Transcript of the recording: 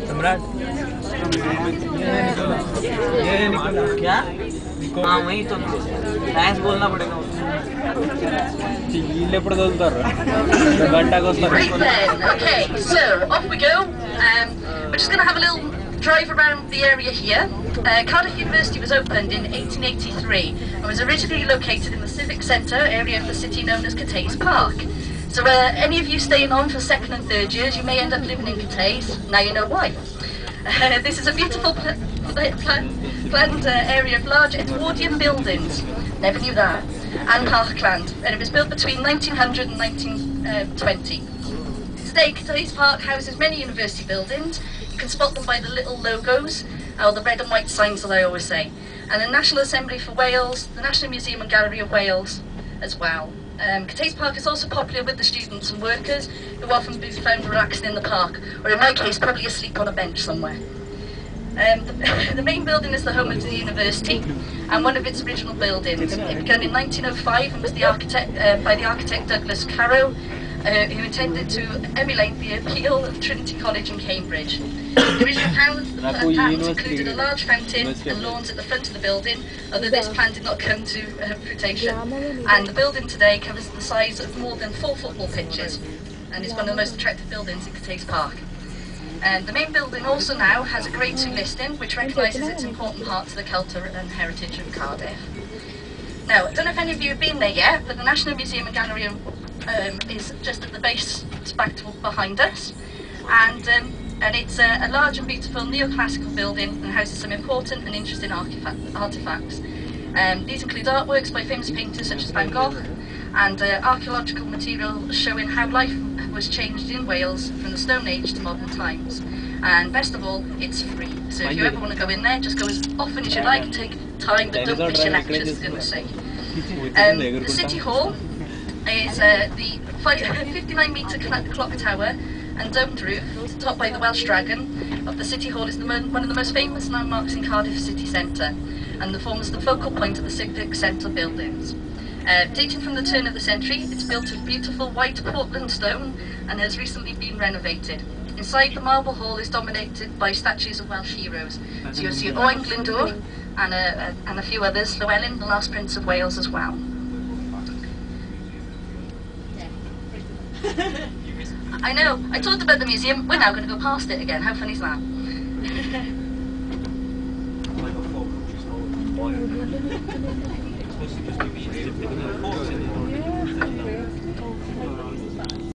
सम्राट ये निकोला क्या हाँ वही तो थैंक्स बोलना पड़ेगा ये पड़ घंटा को Right then, okay, so off we go. We're just going to have a little drive around the area here. Cardiff University was opened in 1883 and was originally located in the civic centre area of the city known as Cathays Park. So any of you staying on for second and third years, you may end up living in Cathays. Now you know why. This is a beautiful planned area of large Edwardian buildings. Never knew that. And parkland, and it was built between 1900 and 1920. Today, Cathays Park houses many university buildings. You can spot them by the little logos, or the red and white signs that I always say. And the National Assembly for Wales, the National Museum and Gallery of Wales as well. Cathays Park is also popular with the students and workers who often be found relaxing in the park, or in my case, probably asleep on a bench somewhere. The main building is the home of the university and one of its original buildings. It began in 1905 and was by the architect Douglas Carrow, who intended to emulate the appeal of Trinity College in Cambridge. The original plans included a large fountain and lawns at the front of the building, although this plan did not come to fruition. And the building today covers the size of more than 4 football pitches and is one of the most attractive buildings in Cathays Park. The main building also now has a Grade 2 listing, which recognises its important part to the culture and heritage of Cardiff. Now, I don't know if any of you have been there yet, but the National Museum and Gallery is just at the base, back behind us, and it's a large and beautiful neoclassical building and houses some important and interesting artefacts. These include artworks by famous painters such as Van Gogh, and archaeological material showing how life was changed in Wales from the Stone Age to modern times. And best of all, it's free. So if you ever want to go in there, just go as often as you like and take time, but don't miss your lectures, for goodness sake. The City Hall is the 59-metre clock tower and domed roof, topped by the Welsh Dragon of the City Hall, is one of the most famous landmarks in Cardiff city centre, and forms the focal point of the civic centre buildings. Dating from the turn of the century, it's built of beautiful white Portland stone and has recently been renovated. Inside, the marble hall is dominated by statues of Welsh heroes. So you'll see Owain Glyndwr and a few others, Llewellyn, the last Prince of Wales as well. I know, I talked about the museum, we're now going to go past it again. How funny is that?